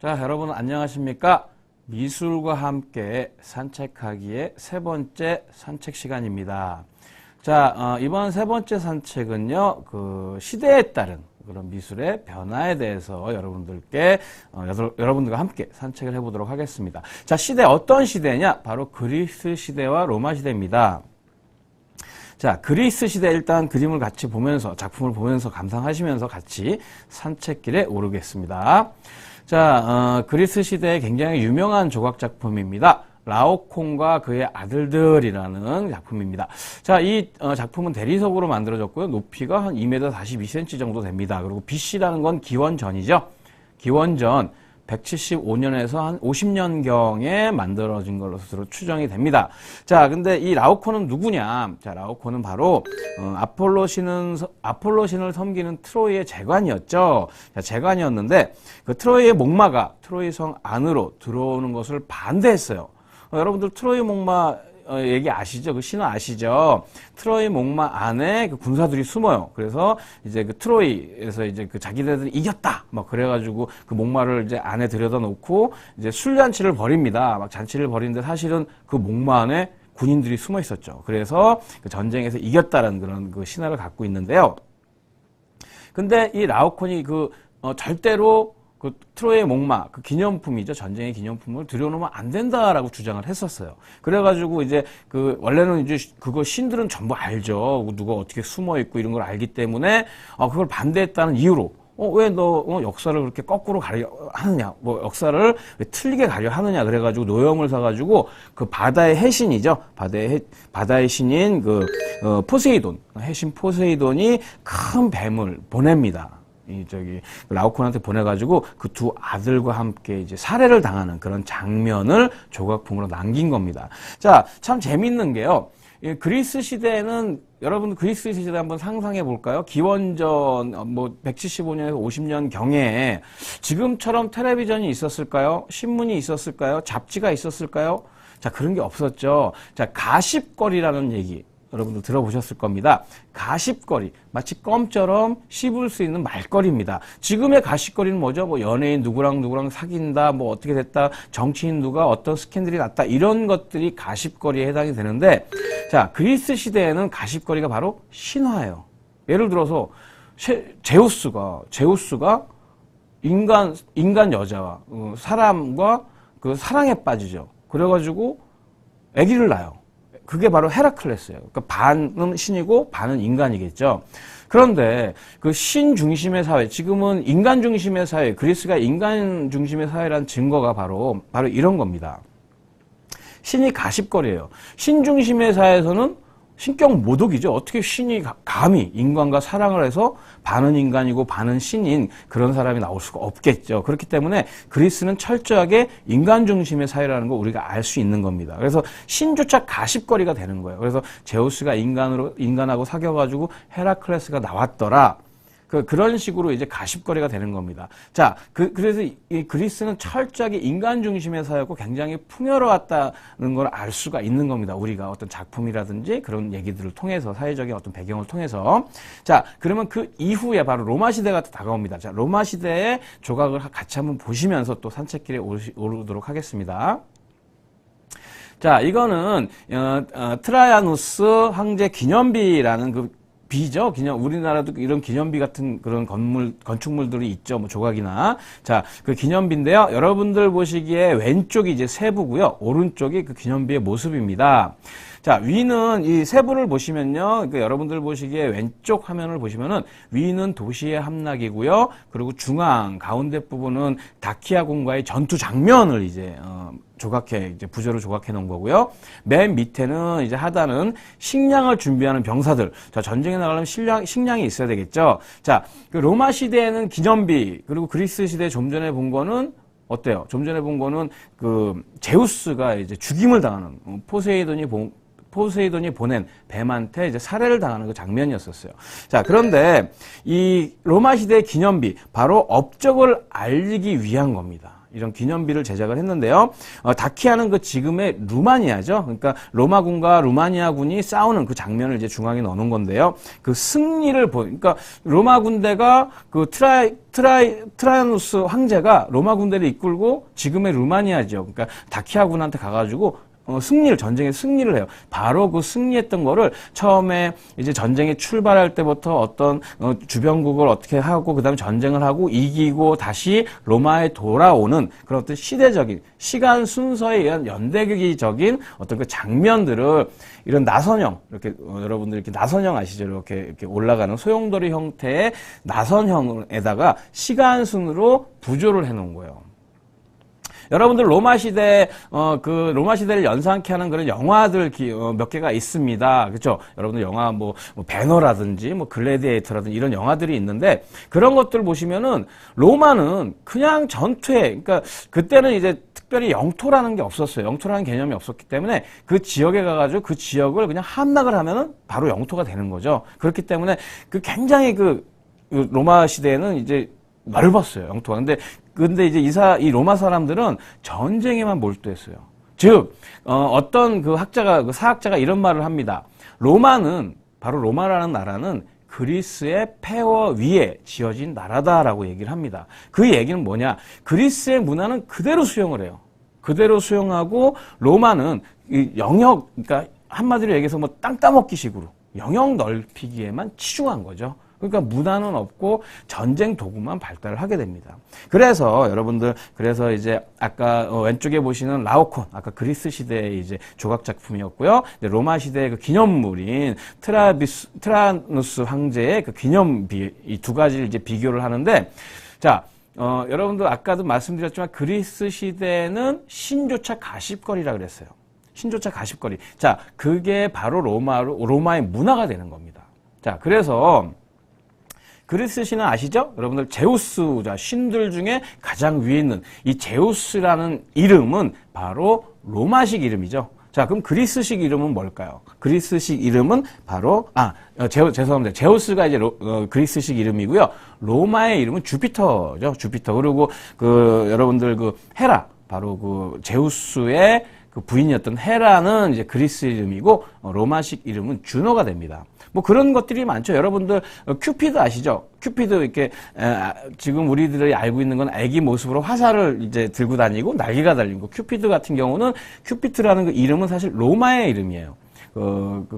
자, 여러분 안녕하십니까? 미술과 함께 산책하기의 세 번째 산책 시간입니다. 자, 이번 세 번째 산책은요, 시대에 따른 그런 미술의 변화에 대해서 여러분들과 함께 산책을 해보도록 하겠습니다. 자, 어떤 시대냐? 바로 그리스 시대와 로마 시대입니다. 자, 그리스 시대 일단 그림을 같이 보면서, 작품을 보면서 감상하시면서 같이 산책길에 오르겠습니다. 자, 그리스 시대의 굉장히 유명한 조각 작품입니다. 라오콘과 그의 아들들이라는 작품입니다. 자, 이 작품은 대리석으로 만들어졌고요. 높이가 한 2m 42cm 정도 됩니다. 그리고 BC라는 건 기원전이죠. 기원전 175년에서 한 50년경에 만들어진 걸로 추정이 됩니다. 자, 근데 이 라오콘은 누구냐? 자, 라오콘은 바로 아폴로 신을 섬기는 트로이의 제관이었죠. 자, 제관이었는데 그 트로이의 목마가 트로이 성 안으로 들어오는 것을 반대했어요. 여러분들 트로이 목마 얘기 아시죠? 그 신화 아시죠? 트로이 목마 안에 그 군사들이 숨어요. 그래서 이제 그 트로이에서 이제 그 자기네들이 이겼다! 막 그래가지고 그 목마를 이제 안에 들여다 놓고 이제 술잔치를 벌입니다. 막 잔치를 벌이는데 사실은 그 목마 안에 군인들이 숨어 있었죠. 그래서 그 전쟁에서 이겼다라는 그런 그 신화를 갖고 있는데요. 근데 이 라오콘이 절대로 그 트로이의 목마, 그 기념품이죠. 전쟁의 기념품을 들여놓으면 안 된다라고 주장을 했었어요. 그래가지고 이제 원래는 이제 그거 신들은 전부 알죠. 누가 어떻게 숨어 있고 이런 걸 알기 때문에, 그걸 반대했다는 이유로, 왜 너 역사를 그렇게 거꾸로 가려 하느냐, 역사를 왜 틀리게 가려 하느냐, 그래가지고 노염을 사가지고 그 바다의 해신이죠. 바다의 신인 포세이돈, 해신 포세이돈이 큰 뱀을 보냅니다. 라오콘한테 보내가지고 그 두 아들과 함께 이제 살해를 당하는 그런 장면을 조각품으로 남긴 겁니다. 자, 참 재밌는 게요. 그리스 시대에는 여러분 그리스 시대 한번 상상해 볼까요? 기원전 175년에서 50년 경에 지금처럼 텔레비전이 있었을까요? 신문이 있었을까요? 잡지가 있었을까요? 자, 그런 게 없었죠. 자, 가십거리라는 얘기 여러분들 들어보셨을 겁니다. 가십거리, 마치 껌처럼 씹을 수 있는 말거리입니다. 지금의 가십거리는 뭐죠? 연예인 누구랑 사귄다, 어떻게 됐다, 정치인 누가 어떤 스캔들이 났다, 이런 것들이 가십거리에 해당이 되는데, 자, 그리스 시대에는 가십거리가 바로 신화예요. 예를 들어서, 제우스가 인간 여자와, 사람과 사랑에 빠지죠. 그래가지고, 아기를 낳아요. 그게 바로 헤라클레스예요. 그러니까 반은 신이고 반은 인간이겠죠. 그런데 그 신 중심의 사회, 지금은 인간 중심의 사회, 그리스가 인간 중심의 사회라는 증거가 바로 이런 겁니다. 신이 가십거리예요. 신 중심의 사회에서는 신격 모독이죠. 어떻게 신이 감히 인간과 사랑을 해서 반은 인간이고 반은 신인 그런 사람이 나올 수가 없겠죠. 그렇기 때문에 그리스는 철저하게 인간 중심의 사회라는 거 우리가 알 수 있는 겁니다. 그래서 신조차 가십거리가 되는 거예요. 그래서 제우스가 인간하고 사귀어가지고 헤라클레스가 나왔더라. 그런 식으로 이제 가십거리가 되는 겁니다. 자, 그래서 이 그리스는 철저하게 인간 중심의 사회였고 굉장히 풍요로웠다는 걸 알 수가 있는 겁니다. 우리가 어떤 작품이라든지 그런 얘기들을 통해서, 사회적인 어떤 배경을 통해서. 자, 그러면 그 이후에 바로 로마 시대가 다가옵니다. 자, 로마 시대의 조각을 같이 한번 보시면서 또 산책길에 오르도록 하겠습니다. 자, 이거는, 트라야누스 황제 기념비라는 비죠. 우리나라도 이런 기념비 같은 그런 건축물들이 있죠. 조각이나. 자, 그 기념비인데요. 여러분들 보시기에 왼쪽이 이제 세부고요. 오른쪽이 그 기념비의 모습입니다. 자, 위는 이 세부를 보시면요. 그러니까 여러분들 보시기에 왼쪽 화면을 보시면은 위는 도시의 함락이고요. 그리고 가운데 부분은 다키아 공과의 전투 장면을 이제 부조로 조각해 놓은 거고요. 맨 밑에는 이제 하단은 식량을 준비하는 병사들. 자, 전쟁에 나가려면 식량이 있어야 되겠죠. 자, 그 로마 시대에는 기념비, 그리고 그리스 시대 좀 전에 본 거는 어때요? 좀 전에 본 거는 제우스가 이제 죽임을 당하는 포세이돈이 보낸 뱀한테 이제 살해를 당하는 그 장면이었었어요. 자, 그런데 이 로마 시대의 기념비, 바로 업적을 알리기 위한 겁니다. 이런 기념비를 제작을 했는데요. 다키아는 그 지금의 루마니아죠. 그러니까 로마군과 루마니아군이 싸우는 그 장면을 이제 중앙에 넣어놓은 건데요. 그 승리를 그러니까 로마 군대가 그 트라이아누스 황제가 로마 군대를 이끌고 지금의 루마니아죠. 그러니까 다키아군한테 가가지고 전쟁에 승리를 해요. 바로 그 승리했던 거를 처음에 이제 전쟁에 출발할 때부터 어떤 주변국을 어떻게 하고 그다음에 전쟁을 하고 이기고 다시 로마에 돌아오는 그런 어떤 시대적인 시간 순서에 의한 연대기적인 어떤 그 장면들을 이런 나선형 이렇게 여러분들 이렇게 나선형 아시죠? 이렇게 올라가는 소용돌이 형태의 나선형에다가 시간 순으로 부조를 해놓은 거예요. 여러분들 로마 시대 그 로마 시대를 연상케 하는 그런 영화들 몇 개가 있습니다. 그렇죠? 여러분들 영화 뭐 배너라든지 뭐 글래디에이터라든지 이런 영화들이 있는데 그런 것들 보시면은 로마는 그냥 전투에 그러니까 그때는 이제 특별히 영토라는 게 없었어요. 영토라는 개념이 없었기 때문에 그 지역에 가가지고 그 지역을 그냥 함락을 하면은 바로 영토가 되는 거죠. 그렇기 때문에 그 굉장히 그 로마 시대에는 이제 넓었어요. 영토가. 근데 이제 이 로마 사람들은 전쟁에만 몰두했어요. 즉, 어떤 그 사학자가 이런 말을 합니다. 바로 로마라는 나라는 그리스의 폐허 위에 지어진 나라다라고 얘기를 합니다. 그 얘기는 뭐냐? 그리스의 문화는 그대로 수용을 해요. 그대로 수용하고 로마는 이 영역, 그러니까 한마디로 얘기해서 뭐 땅 따먹기 식으로 영역 넓히기에만 치중한 거죠. 그러니까 문화는 없고 전쟁 도구만 발달을 하게 됩니다. 그래서 여러분들 이제 아까 왼쪽에 보시는 라오콘 아까 그리스 시대의 이제 조각 작품이었고요. 로마 시대의 그 기념물인 트라누스 황제의 그 기념비 이 두 가지를 이제 비교를 하는데 자. 여러분들 아까도 말씀드렸지만 그리스 시대는 신조차 가십거리라 그랬어요. 신조차 가십거리. 자, 그게 바로 로마의 문화가 되는 겁니다. 자, 그래서 그리스 신은 아시죠? 여러분들 제우스, 신들 중에 가장 위에 있는 이 제우스라는 이름은 바로 로마식 이름이죠. 자, 그럼 그리스식 이름은 뭘까요? 그리스식 이름은 바로 죄송합니다. 제우스가 이제 그리스식 이름이고요. 로마의 이름은 주피터죠. 주피터. 그리고 여러분들 헤라, 바로 제우스의 그 부인이었던 헤라는 이제 그리스 이름이고 로마식 이름은 주노가 됩니다. 뭐 그런 것들이 많죠. 여러분들 큐피드 아시죠? 큐피드 이렇게 지금 우리들이 알고 있는 건 애기 모습으로 화살을 이제 들고 다니고 날개가 달린 거. 큐피드 같은 경우는 큐피트라는 그 이름은 사실 로마의 이름이에요.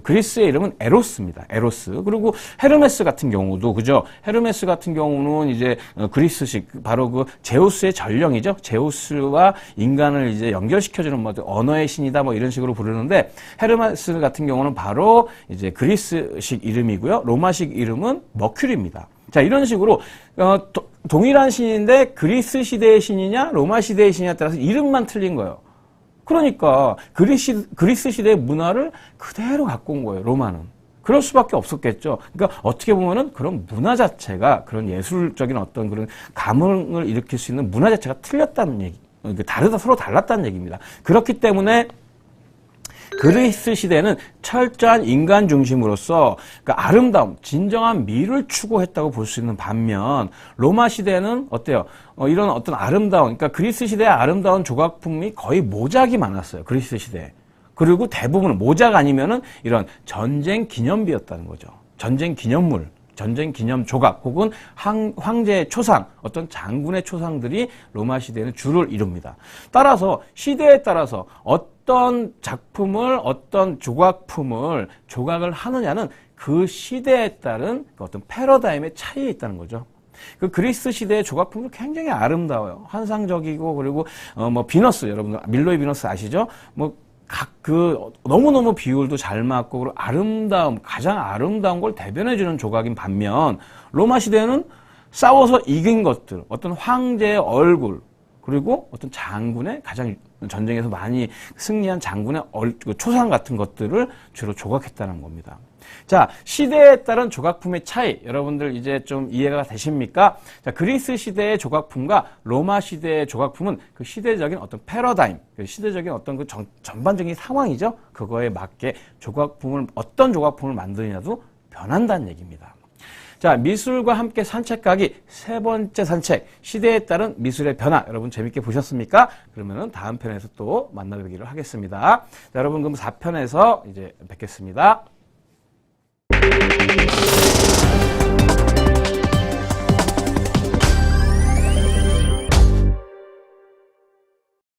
그리스의 이름은 에로스입니다. 에로스. 그리고 헤르메스 같은 경우도 그죠? 헤르메스 같은 경우는 이제 그리스식 바로 그 제우스의 전령이죠. 제우스와 인간을 이제 연결시켜주는 뭐 언어의 신이다 뭐 이런 식으로 부르는데 헤르메스 같은 경우는 바로 이제 그리스식 이름이고요. 로마식 이름은 머큐리입니다. 자, 이런 식으로 동일한 신인데 그리스 시대의 신이냐 로마 시대의 신이냐에 따라서 이름만 틀린 거예요. 그러니까 그리스 시대의 문화를 그대로 갖고 온 거예요. 로마는. 그럴 수밖에 없었겠죠. 그러니까 어떻게 보면은 그런 문화 자체가 그런 예술적인 어떤 그런 감흥을 일으킬 수 있는 문화 자체가 틀렸다는 얘기. 서로 달랐다는 얘기입니다. 그렇기 때문에 그리스 시대는 철저한 인간 중심으로서 그러니까 아름다움, 진정한 미를 추구했다고 볼 수 있는 반면 로마 시대는 어때요? 이런 어떤 아름다운, 그러니까 그리스 시대의 아름다운 조각품이 거의 모작이 많았어요. 그리스 시대에. 그리고 대부분은 모작 아니면은 이런 전쟁 기념비였다는 거죠. 전쟁 기념물. 전쟁 기념 조각 혹은 황제의 초상, 어떤 장군의 초상들이 로마 시대에는 주를 이룹니다. 따라서 시대에 따라서 어떤 작품을 어떤 조각품을 조각을 하느냐는 그 시대에 따른 어떤 패러다임의 차이에 있다는 거죠. 그 그리스 시대의 조각품은 굉장히 아름다워요. 환상적이고 그리고 뭐 비너스 여러분들 밀로의 비너스 아시죠? 너무너무 비율도 잘 맞고, 그리고 가장 아름다운 걸 대변해주는 조각인 반면, 로마 시대는 싸워서 이긴 것들, 어떤 황제의 얼굴, 그리고 어떤 장군의 가장 전쟁에서 많이 승리한 장군의 초상 같은 것들을 주로 조각했다는 겁니다. 자, 시대에 따른 조각품의 차이, 여러분들 이제 좀 이해가 되십니까? 자, 그리스 시대의 조각품과 로마 시대의 조각품은 그 시대적인 어떤 패러다임, 그 시대적인 어떤 그 전반적인 상황이죠. 그거에 맞게 어떤 조각품을 만드느냐도 변한다는 얘기입니다. 자, 미술과 함께 산책 가기 세 번째 산책, 시대에 따른 미술의 변화. 여러분 재밌게 보셨습니까? 그러면은 다음 편에서 또 만나뵙기로 하겠습니다. 자, 여러분 그럼 4편에서 이제 뵙겠습니다.